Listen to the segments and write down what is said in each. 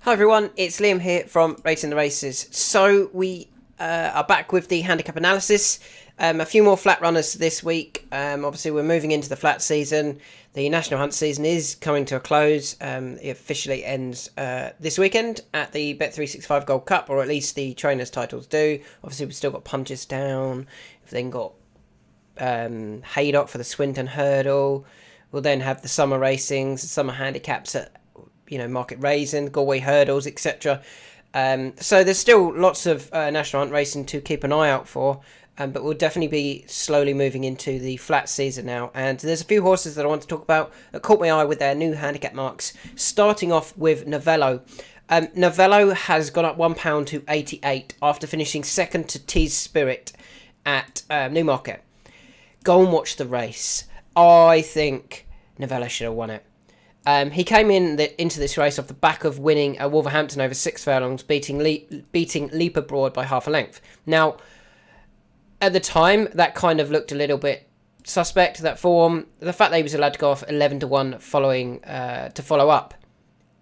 Hi everyone, it's Liam here from Rating the Races. So we are back with the handicap analysis. A few more flat runners this week. Obviously we're moving into the flat season. The National Hunt season is coming to a close. It officially ends this weekend at the Bet365 Gold Cup, or at least the trainers' titles do. Obviously we've still got Punches Down. We've then got Haydock for the Swinton Hurdle. We'll then have the summer racings, summer handicaps at Market Raisin, Galway Hurdles, etc. So there's still lots of National Hunt racing to keep an eye out for, but we'll definitely be slowly moving into the flat season now. And there's a few horses that I want to talk about that caught my eye with their new handicap marks, starting off with Novello. Novello has gone up £1 to 88 after finishing second to Tees Spirit at Newmarket. Go and watch the race. I think Novello should have won it. He came into this race off the back of winning Wolverhampton over 6 furlongs, beating Leap Abroad by half a length. Now, at the time, that kind of looked a little bit suspect, that form. The fact that he was allowed to go off 11 to 1 following to follow up.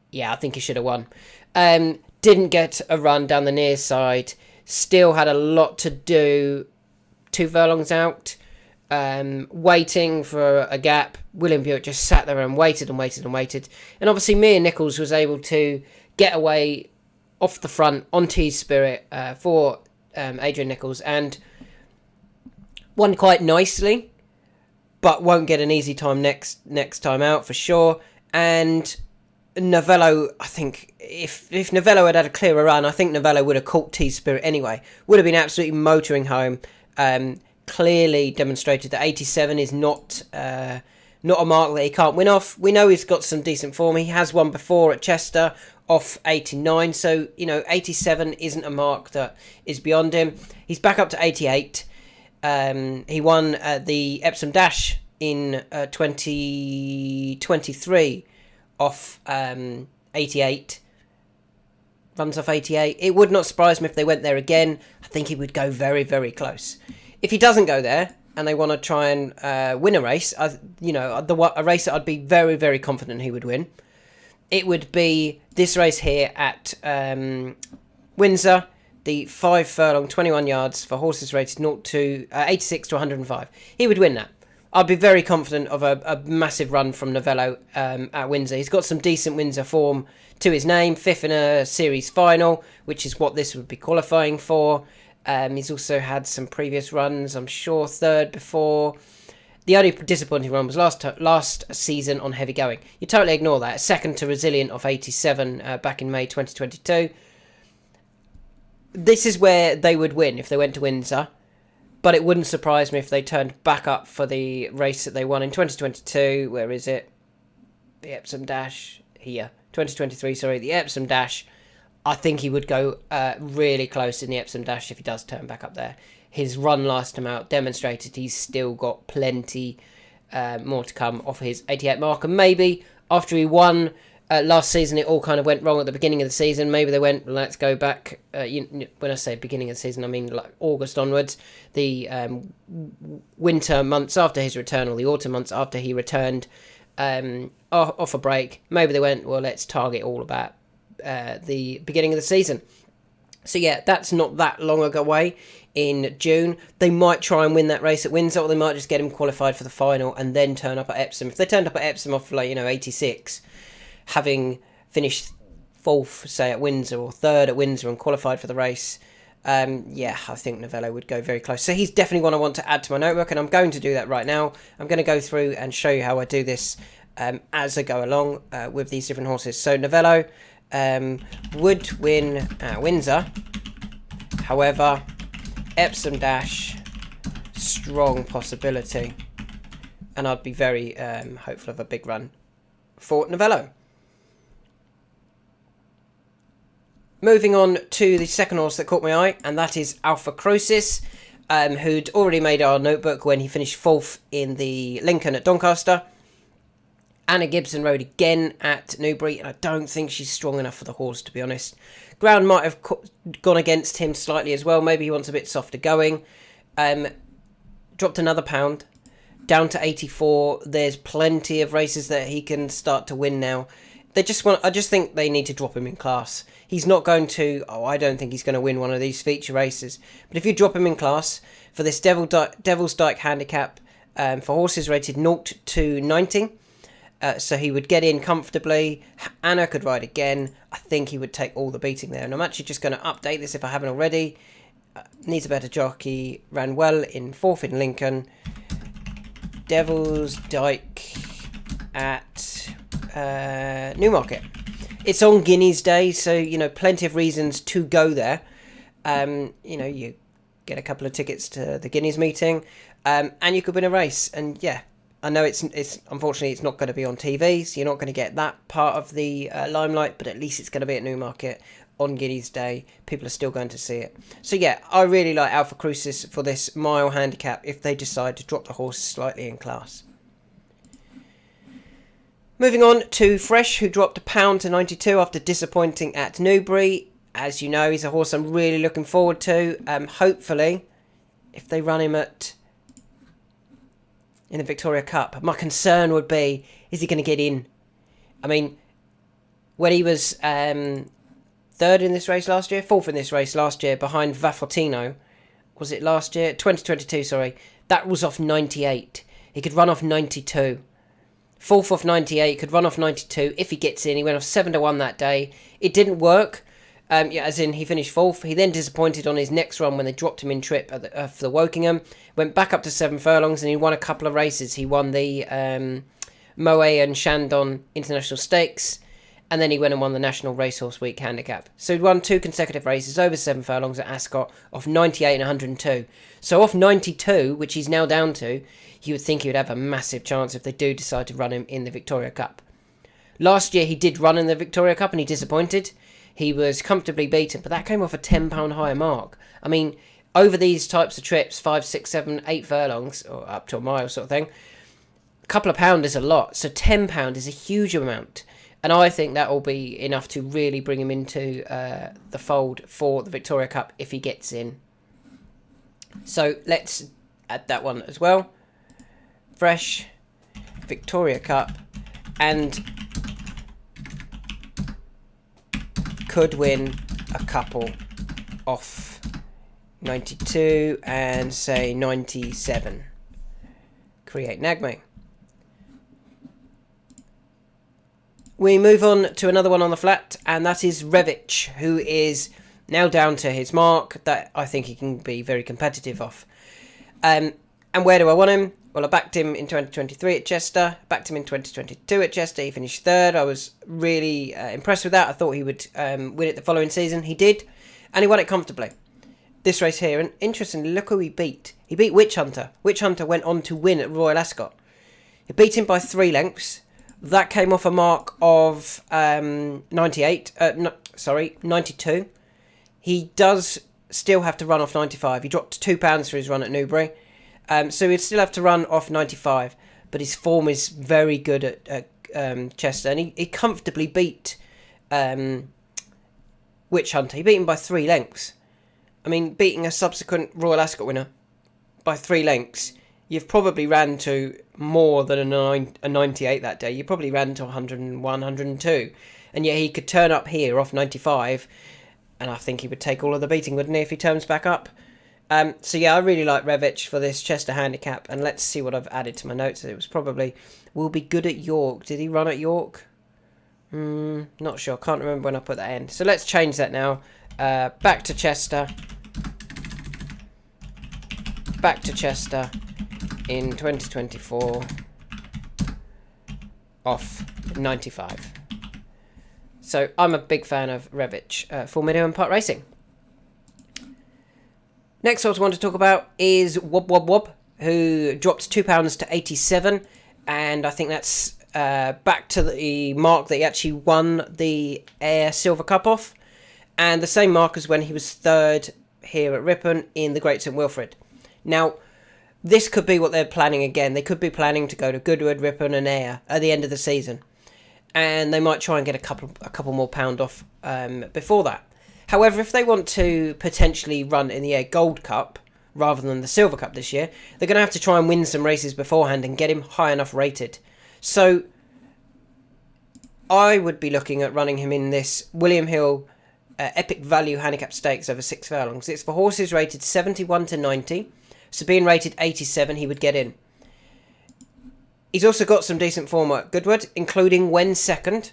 Yeah, I think he should have won. Didn't get a run down the near side. Still had a lot to do. 2 furlongs out. Waiting for a gap. William Buick just sat there and waited and waited and waited. And obviously Mia Nichols was able to get away off the front on Tees Spirit for Adrian Nichols and won quite nicely, but won't get an easy time next time out for sure. And Novello, I think if Novello had a clearer run, I think Novello would have caught Tees Spirit anyway. Would have been absolutely motoring home. Clearly demonstrated that 87 is not a mark that he can't win off. We know he's got some decent form. He has won before at Chester off 89, so 87 isn't a mark that is beyond him. He's back up to 88. He won the Epsom Dash in 2023 off 88. Runs off 88. It would not surprise me if they went there again. I think he would go very, very close. If he doesn't go there and they want to try and win a race, a race that I'd be very, very confident he would win, it would be this race here at Windsor, the 5 furlong, 21 yards for horses rated 0 to 86 to 105. He would win that. I'd be very confident of a massive run from Novello at Windsor. He's got some decent Windsor form to his name. 5th in a series final, which is what this would be qualifying for. He's also had some previous runs, I'm sure 3rd before. The only disappointing run was last season on Heavy Going. You totally ignore that. 2nd to Resilient off 87 back in May 2022. This is where they would win if they went to Windsor. But it wouldn't surprise me if they turned back up for the race that they won in 2022. Where is it? The Epsom Dash. Here. 2023, sorry. The Epsom Dash. I think he would go really close in the Epsom Dash if he does turn back up there. His run last time out demonstrated he's still got plenty more to come off his 88 mark. And maybe after he won last season, it all kind of went wrong at the beginning of the season. Maybe they went, let's go back. When I say beginning of the season, I mean like August onwards. The winter months after his return, or the autumn months after he returned off a break. Maybe they went, well, let's target all about the beginning of the season. So yeah, that's not that long away. In June, they might try and win that race at Windsor, or they might just get him qualified for the final and then turn up at Epsom. If they turned up at Epsom off 86, having finished 4th, say, at Windsor, or 3rd at Windsor and qualified for the race, I think Novello would go very close. So he's definitely one I want to add to my notebook, and I'm going to do that right now. I'm going to go through and show you how I do this as I go along with these different horses. So Novello would win at Windsor. However, Epsom Dash, strong possibility. And I'd be very hopeful of a big run for Novello. Moving on to the second horse that caught my eye, and that is Alpha Croesus, who'd already made our notebook when he finished 4th in the Lincoln at Doncaster. Anna Gibson rode again at Newbury, and I don't think she's strong enough for the horse, to be honest. Ground might have gone against him slightly as well. Maybe he wants a bit softer going. Dropped another pound, down to 84. There's plenty of races that he can start to win now. I just think they need to drop him in class. He's not going to. Oh, I don't think he's going to win one of these feature races. But if you drop him in class for this Devil's Dyke Handicap, for horses rated 0 to 90, so he would get in comfortably. Anna could ride again. I think he would take all the beating there. And I'm actually just going to update this if I haven't already. Needs a better jockey. Ran well in 4th in Lincoln. Devil's Dyke at Newmarket. It's on Guineas Day, so plenty of reasons to go there. You get a couple of tickets to the Guineas meeting, and you could win a race. And yeah, I know it's unfortunately it's not going to be on TV, so you're not going to get that part of the limelight. But at least it's going to be at Newmarket on Guineas Day. People are still going to see it. So yeah, I really like Alpha Crucis for this mile handicap if they decide to drop the horse slightly in class. Moving on to Fresh, who dropped £1 to 92 after disappointing at Newbury. As you know, he's a horse I'm really looking forward to. Hopefully, if they run him in the Victoria Cup, my concern would be, is he going to get in? I mean, when he was 3rd in this race last year, 4th in this race last year, behind Vaffortino, was it last year? 2022, sorry. That was off 98. He could run off 92. 4th off 98, could run off 92 if he gets in. He went off 7 to 1 that day. It didn't work, as in he finished 4th. He then disappointed on his next run when they dropped him in trip for the Wokingham. Went back up to 7 furlongs and he won a couple of races. He won the Moe and Shandon International Stakes, and then he went and won the National Racehorse Week Handicap. So he'd won 2 consecutive races over 7 furlongs at Ascot off 98 and 102. So off 92, which he's now down to, you would think he would have a massive chance if they do decide to run him in the Victoria Cup. Last year he did run in the Victoria Cup and he disappointed. He was comfortably beaten, but that came off a £10 higher mark. I mean, over these types of trips, 5, 6, 7, 8 furlongs, or up to a mile sort of thing, a couple of pound is a lot, so £10 is a huge amount. And I think that will be enough to really bring him into the fold for the Victoria Cup if he gets in. So let's add that one as well. Fresh, Victoria Cup, and could win a couple off 92 and say 97. Create Nagme. We move on to another one on the flat, and that is Revich, who is now down to his mark that I think he can be very competitive off. And where do I want him? Well, I backed him in 2023 at Chester, backed him in 2022 at Chester. He finished 3rd. I was really impressed with that. I thought he would win it the following season. He did, and he won it comfortably. This race here, and interestingly, look who he beat. He beat Witch Hunter. Witch Hunter went on to win at Royal Ascot. He beat him by 3 lengths. That came off a mark of 92. He does still have to run off 95. He dropped £2 for his run at Newbury. So he'd still have to run off 95, but his form is very good at Chester, and he comfortably beat Witch Hunter. He beat him by 3 lengths. I mean, beating a subsequent Royal Ascot winner by 3 lengths, you've probably ran to more than a 98 that day. You probably ran to 101, 102, and yet he could turn up here off 95, and I think he would take all of the beating, wouldn't he, if he turns back up? So yeah, I really like Revich for this Chester handicap, and let's see what I've added to my notes. It was probably, will be good at York. Did he run at York? Not sure, can't remember when I put that in. So let's change that now. Back to Chester. Back to Chester in 2024 off 95. So I'm a big fan of Revich for Meadow and Park Racing. Next what I want to talk about is Wob Wob Wob, who dropped £2 to 87, and I think that's back to the mark that he actually won the Ayr Silver Cup off, and the same mark as when he was 3rd here at Ripon in the Great St Wilfrid. Now, this could be what they're planning again. They could be planning to go to Goodwood, Ripon and Ayr at the end of the season, and they might try and get a couple more pound off before that. However, if they want to potentially run in the Ayr Gold Cup rather than the Silver Cup this year, they're going to have to try and win some races beforehand and get him high enough rated. So I would be looking at running him in this William Hill Epic Value Handicap Stakes over 6 furlongs. It's for horses rated 71 to 90. So being rated 87, he would get in. He's also got some decent form at Goodwood, including when second,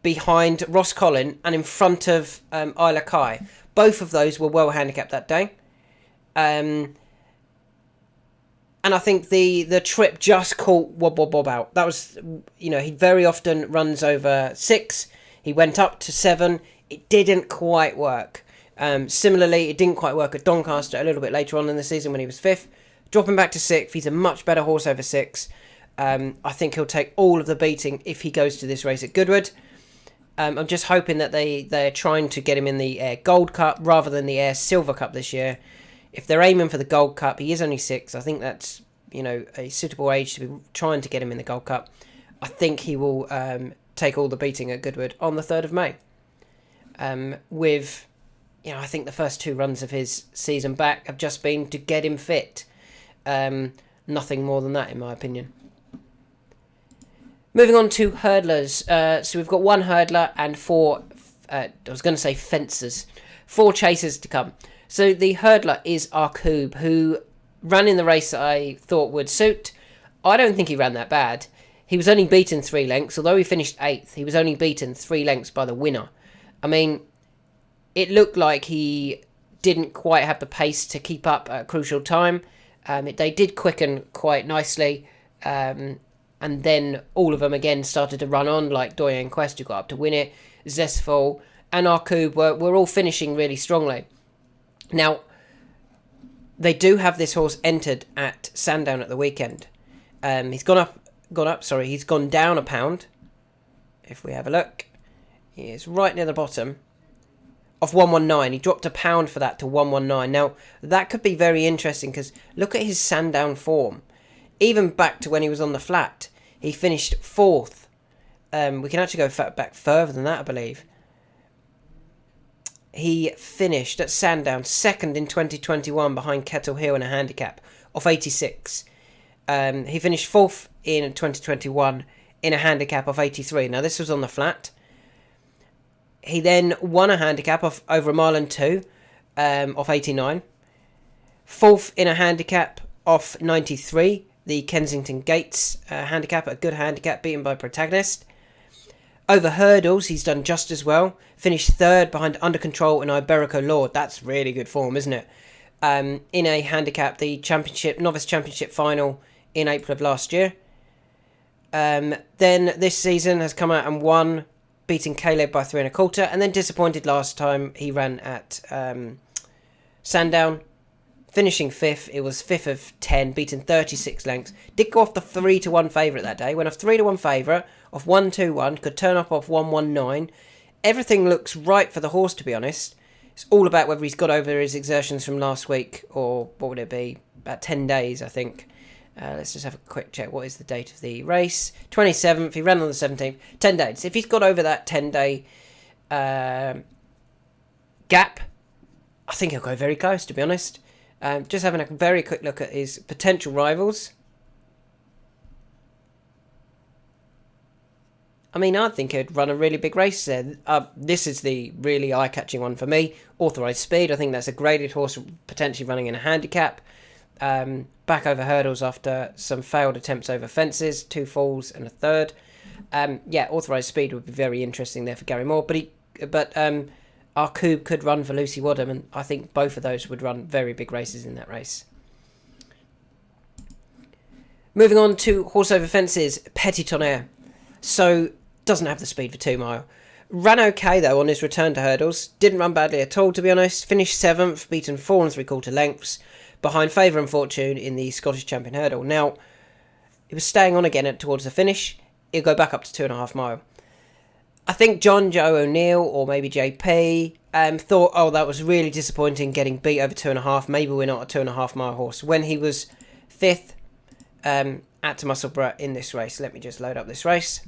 behind Ross Collin and in front of Isla Kai. Both of those were well handicapped that day. And I think the trip just caught Wob out. That was, he very often runs over 6. He went up to 7. It didn't quite work. Similarly, it didn't quite work at Doncaster a little bit later on in the season when he was 5th. Dropping back to 6th, he's a much better horse over 6. I think he'll take all of the beating if he goes to this race at Goodwood. I'm just hoping that they're trying to get him in the Ayr Gold Cup rather than the Ayr Silver Cup this year. If they're aiming for the Gold Cup, he is only 6. I think that's, a suitable age to be trying to get him in the Gold Cup. I think he will take all the beating at Goodwood on the 3rd of May. I think the first 2 runs of his season back have just been to get him fit. Nothing more than that, in my opinion. Moving on to hurdlers. So we've got 1 hurdler and 4, I was going to say fencers, 4 chasers to come. So the hurdler is Arkoob, who ran in the race that I thought would suit. I don't think he ran that bad. He was only beaten 3 lengths. Although he finished 8th, he was only beaten 3 lengths by the winner. I mean, it looked like he didn't quite have the pace to keep up at a crucial time. They did quicken quite nicely. And then all of them again started to run on, like Doyen Quest, who got up to win it, Zestful, and Arkoob were all finishing really strongly. Now, they do have this horse entered at Sandown at the weekend. He's gone down a pound. If we have a look, he is right near the bottom of 119. He dropped a pound for that to 119. Now, that could be very interesting because look at his Sandown form. Even back to when he was on the flat, he finished 4th. We can actually go back further than that, I believe. He finished at Sandown 2nd in 2021 behind Kettle Hill in a handicap of 86. He finished 4th in 2021 in a handicap of 83. Now, this was on the flat. He then won a handicap over a mile and 2 of 89. 4th in a handicap of 93. The Kensington Gates handicap, a good handicap, beaten by Protagonist. Over hurdles, he's done just as well. Finished 3rd behind Under Control and Iberico Lord. That's really good form, isn't it? In a handicap, the Novice Championship final in April of last year. Then this season has come out and won, beating Caleb by 3 1/4, and then disappointed last time he ran at Sandown. Finishing 5th, it was 5th of 10, beaten 36 lengths. Did go off the 3-1 favourite that day. Went off 3-1 favourite, off 1-2-1, could turn up off 1-1-9. Everything looks right for the horse, to be honest. It's all about whether he's got over his exertions from last week, or what would it be? About 10 days, I think. Let's just have a quick check. What is the date of the race? 27th, he ran on the 17th. 10 days. If he's got over that 10-day gap, I think he'll go very close, to be honest. Just having a very quick look at his potential rivals. I mean, I think he'd run a really big race there. This is the really eye-catching one for me. Authorised Speed. I think that's a graded horse potentially running in a handicap. Back over hurdles after some failed attempts over fences. 2 falls and a 3rd. Authorised Speed would be very interesting there for Gary Moore. But Arkoob could run for Lucy Wadham, and I think both of those would run very big races in that race. Moving on to horse over fences, Petit Tonnerre. So, doesn't have the speed for 2 mile. Ran okay, though, on his return to hurdles. Didn't run badly at all, to be honest. Finished 7th, beaten 4 3/4 lengths, behind Favour and Fortune in the Scottish Champion Hurdle. Now, he was staying on again towards the finish. He'll go back up to 2.5 mile. I think John Joe O'Neill, or maybe JP, thought, that was really disappointing getting beat over 2.5. Maybe we're not a 2.5 mile horse. When he was 5th at Musselburgh in this race. Let me just load up this race.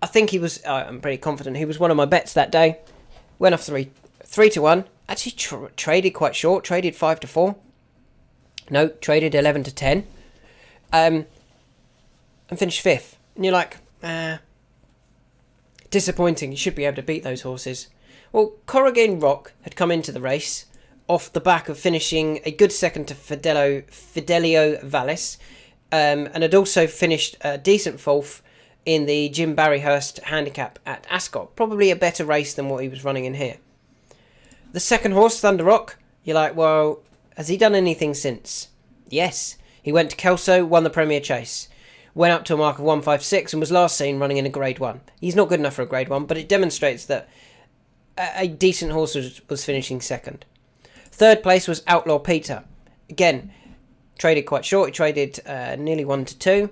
I think he was, I'm pretty confident he was one of my bets that day. Went off 3-1. Actually traded quite short. Traded 5-4. No, traded 11-10. And finished 5th. And you're like, disappointing. You should be able to beat those horses. Well, Corrigan Rock had come into the race off the back of finishing a good second to Fidelio Vallis, and had also finished a decent fourth in the Jim Barryhurst Handicap at Ascot. Probably a better race than what he was running in here. The second horse, Thunder Rock, you're like, well, has he done anything since? Yes. He went to Kelso, won the Premier Chase. Went up to a mark of 156 and was last seen running in a Grade 1. He's not good enough for a Grade 1, but it demonstrates that a decent horse was finishing second. Third place was Outlaw Peter. Again, traded quite short. He traded nearly 1 to 2.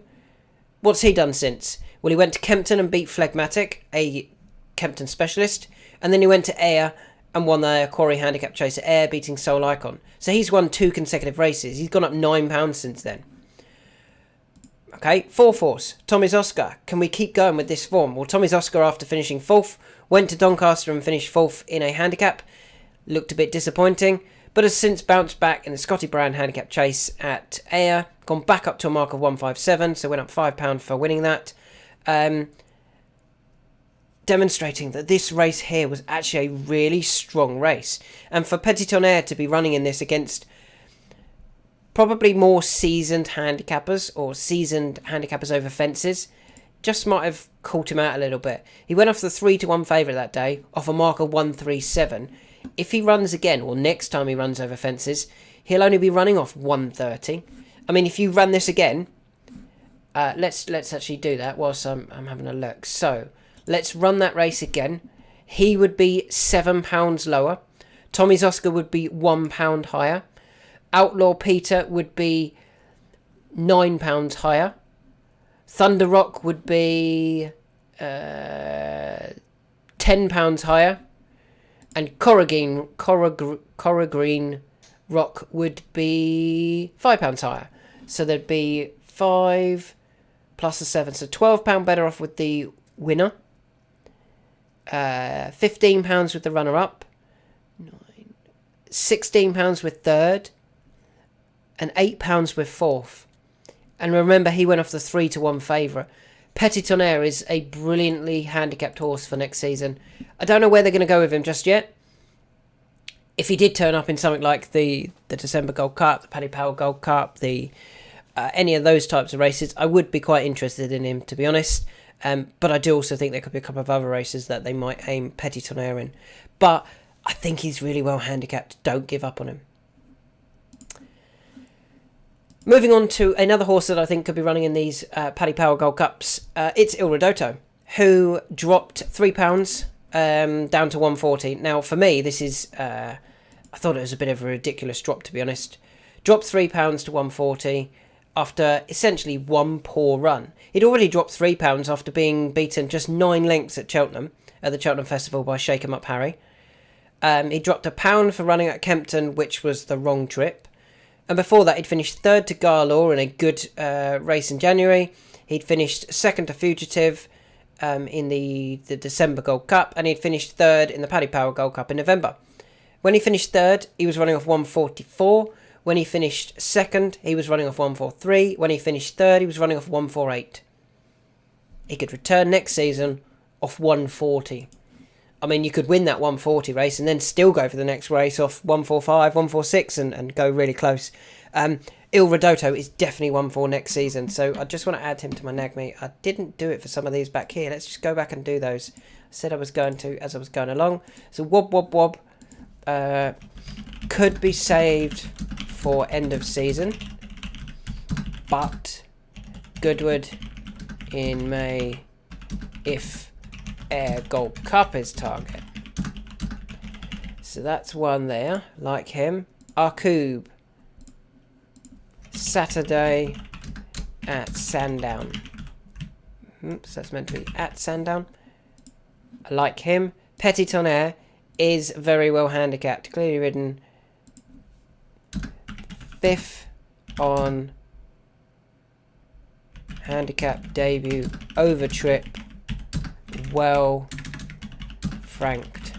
What's he done since? Well, he went to Kempton and beat Phlegmatic, a Kempton specialist. And then he went to Ayr and won the Quarry Handicap Chase at Ayr, beating Soul Icon. So he's won 2 consecutive races. He's gone up £9 since then. Okay, fourth horse, Tommy's Oscar. Can we keep going with this form? Well, Tommy's Oscar, after finishing 4th, went to Doncaster and finished 4th in a handicap. Looked a bit disappointing, but has since bounced back in the Scotty Brown Handicap Chase at Ayr. Gone back up to a mark of 157, so went up £5 for winning that. Demonstrating that this race here was actually a really strong race. And for Petit Tonnerre to be running in this against probably more seasoned handicappers, or seasoned handicappers over fences, just might have caught him out a little bit. He went off the 3 to 1 favourite that day, off a mark of 137. If he runs again, or next time he runs over fences, he'll only be running off 130. I mean, if you run this again, let's actually do that whilst I'm having a look. So let's run that race again. He would be £7 lower. Tommy's Oscar would be £1 higher. Outlaw Peter would be £9 higher. Thunder Rock would be £10 higher. And Corrigan Rock would be £5 higher. So there'd be 5 plus a 7. So £12 better off with the winner. £15 with the runner-up. £16 with third. And £8 with fourth. And remember, he went off the 3 to 1 favourite. Petit Tonnerre is a brilliantly handicapped horse for next season. I don't know where they're going to go with him just yet. If he did turn up in something like the December Gold Cup, the Paddy Power Gold Cup, any of those types of races, I would be quite interested in him, to be honest. But I do also think there could be a couple of other races that they might aim Petit Tonnerre in. But I think he's really well handicapped. Don't give up on him. Moving on to another horse that I think could be running in these Paddy Power Gold Cups. It's Il Ridotto, who dropped £3 down to 140. Now, for me, this is... I thought it was a bit of a ridiculous drop, to be honest. Dropped £3 to 140 after essentially one poor run. He'd already dropped £3 after being beaten just 9 lengths at Cheltenham, at the Cheltenham Festival by Shake 'Em Up Harry. He dropped £1 for running at Kempton, which was the wrong trip. And before that, he'd finished 3rd to Garlaw in a good race in January. He'd finished 2nd to Fugitive in the December Gold Cup. And he'd finished 3rd in the Paddy Power Gold Cup in November. When he finished 3rd, he was running off 144. When he finished 2nd, he was running off 143. When he finished 3rd, he was running off 148. He could return next season off 140. I mean, you could win that 140 race and then still go for the next race off 145, 146 and go really close. Il Ridotto is definitely 1-4 next season. So I just want to add him to my nag meet. I didn't do it for some of these back here. Let's just go back and do those. I said I was going to as I was going along. So Wob Wob Wob could be saved for end of season. But Goodwood in May if Ayr Gold Cup is target. So that's one there, like him. Arkoob, Saturday at Sandown. Oops, that's meant to be at Sandown. I like him. Petit Tonnerre is very well handicapped. Clearly ridden 5th on handicap debut over trip. Well franked.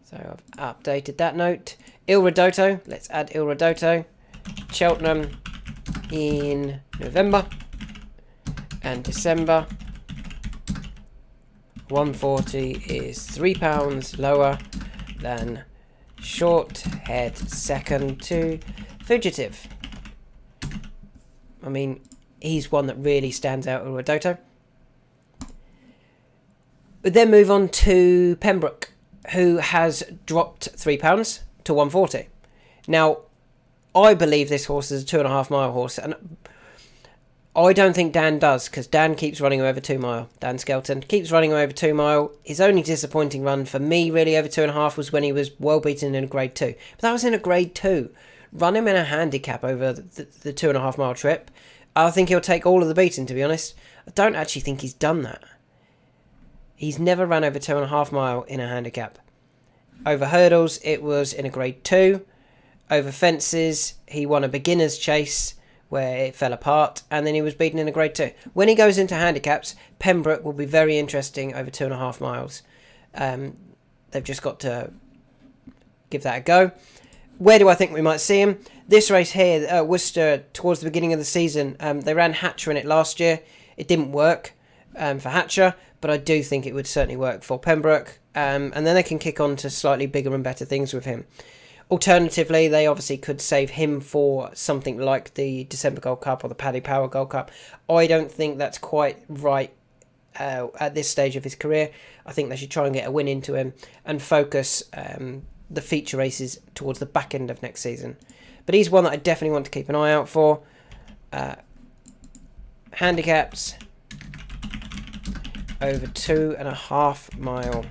So I've updated that note. Il Ridotto, let's add Il Ridotto. Cheltenham in November and December. 140 is £3 lower than Short Head second to Fugitive. I mean, he's one that really stands out over Doto. We then move on to Pembroke, who has dropped £3 to 140. Now, I believe this horse is a 2.5 mile horse, and I don't think Dan does, because Dan keeps running him over 2 mile. Dan Skelton keeps running him over 2 mile. His only disappointing run for me, really, over 2.5 was when he was well beaten in a grade 2. But that was in a grade 2. Run him in a handicap over the 2.5 mile trip. I think he'll take all of the beating, to be honest. I don't actually think he's done that. He's never run over 2.5 mile in a handicap. Over hurdles, it was in a grade 2. Over fences, he won a beginner's chase where it fell apart, and then he was beaten in a grade 2. When he goes into handicaps, Pembroke will be very interesting over 2.5 miles. They've just got to give that a go. Where do I think we might see him? This race here, Worcester, towards the beginning of the season, they ran Hatcher in it last year. It didn't work for Hatcher, but I do think it would certainly work for Pembroke. And then they can kick on to slightly bigger and better things with him. Alternatively, they obviously could save him for something like the December Gold Cup or the Paddy Power Gold Cup. I don't think that's quite right at this stage of his career. I think they should try and get a win into him and focus the feature races towards the back end of next season. But he's one that I definitely want to keep an eye out for. Handicaps over 2.5 mile.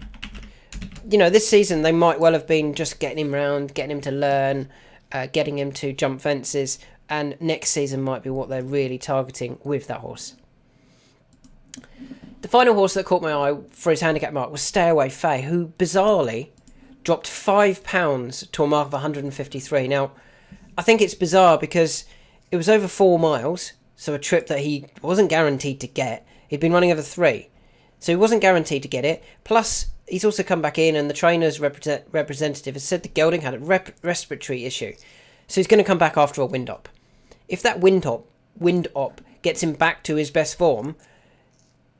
You know, this season they might well have been just getting him round, getting him to learn, getting him to jump fences, and next season might be what they're really targeting with that horse. The final horse that caught my eye for his handicap mark was Stay Away Faye, who bizarrely dropped £5 to a mark of 153. Now, I think it's bizarre because it was over 4 miles, so a trip that he wasn't guaranteed to get. He'd been running over 3, so he wasn't guaranteed to get it. Plus, he's also come back in, and the trainer's representative has said the gelding had a respiratory issue. So he's going to come back after a wind-up. If that wind-up gets him back to his best form,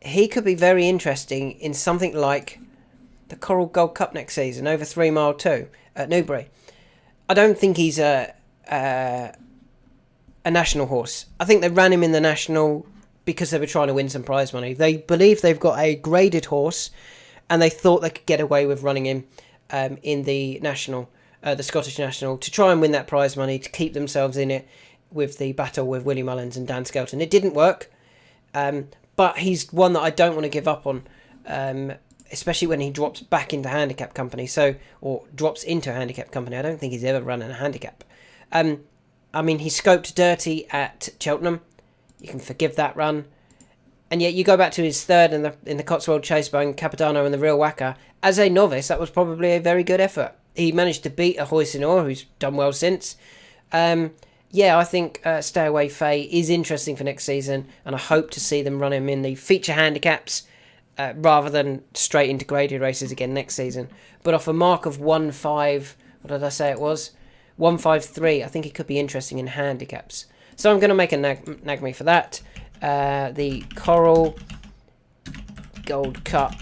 he could be very interesting in something like the Coral Gold Cup next season, over 3 mile 2 at Newbury. I don't think he's a national horse. I think they ran him in the national because they were trying to win some prize money. They believe they've got a graded horse, and they thought they could get away with running him in the national, the Scottish National, to try and win that prize money, to keep themselves in it with the battle with Willie Mullins and Dan Skelton. It didn't work, but he's one that I don't want to give up on, especially when he drops back into handicap company, or drops into a handicap company. I don't think he's ever run in a handicap. I mean, he scoped dirty at Cheltenham. You can forgive that run. And yet you go back to his third in the Cotswold Chase by Capitano and the Real Whacker. As a novice, that was probably a very good effort. He managed to beat a Hoisinor, who's done well since. I think Stay Away Faye is interesting for next season, and I hope to see them run him in the feature handicaps rather than straight into graded races again next season. But off a mark of 1.5, what did I say it was? 1.53, I think it could be interesting in handicaps. So I'm going to make a Nagme for that. The Coral Gold Cup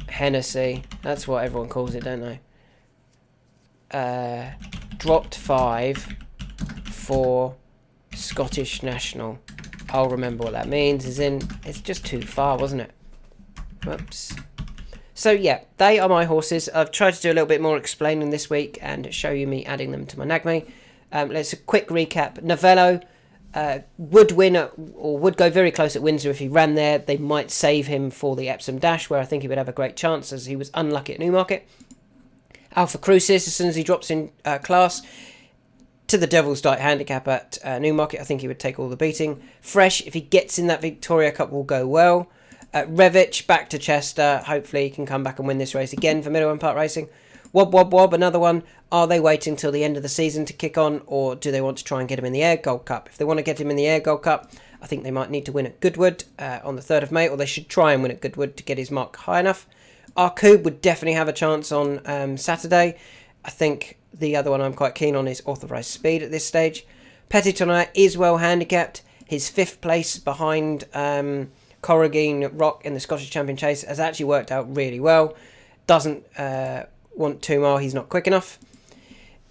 Hennessy, that's what everyone calls it, don't they? Dropped 5 for Scottish National. I'll remember what that means, it's just too far, wasn't it? Whoops. So yeah, they are my horses. I've tried to do a little bit more explaining this week and show you me adding them to my Nagme. Let's a quick recap. Novello would win or would go very close at Windsor if he ran there. They might save him for the Epsom Dash, where I think he would have a great chance, as he was unlucky at Newmarket. Alpha Crucis, as soon as he drops in class to the Devil's Dyke Handicap at Newmarket, I think he would take all the beating. Fresh, if he gets in that Victoria Cup, will go well. Revich back to Chester. Hopefully he can come back and win this race again for Middle Park Racing. Wob Wob Wob, another one. Are they waiting till the end of the season to kick on, or do they want to try and get him in the Air Gold Cup? If they want to get him in the Air Gold Cup, I think they might need to win at Goodwood on the 3rd of May, or they should try and win at Goodwood to get his mark high enough. Arcube would definitely have a chance on Saturday. I think the other one I'm quite keen on is Authorised Speed at this stage. Petit Tonnerre is well handicapped. His 5th place behind Corrigine Rock in the Scottish Champion Chase has actually worked out really well. Doesn't want 2 mile, he's not quick enough.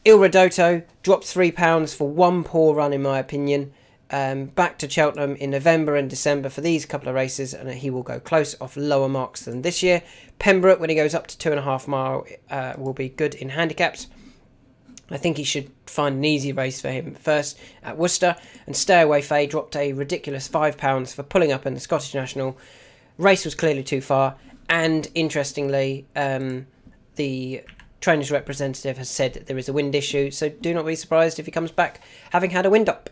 Il Redotto dropped £3 for one poor run in my opinion. Back to Cheltenham in November and December for these couple of races, and he will go close off lower marks than this year. Pembroke, when he goes up to 2.5 mile, will be good in handicaps. I think he should find an easy race for him first at Worcester. And Stay Away Faye dropped a ridiculous £5 for pulling up in the Scottish National. Race was clearly too far, and interestingly, the trainer's representative has said that there is a wind issue, so do not be surprised if he comes back having had a wind up.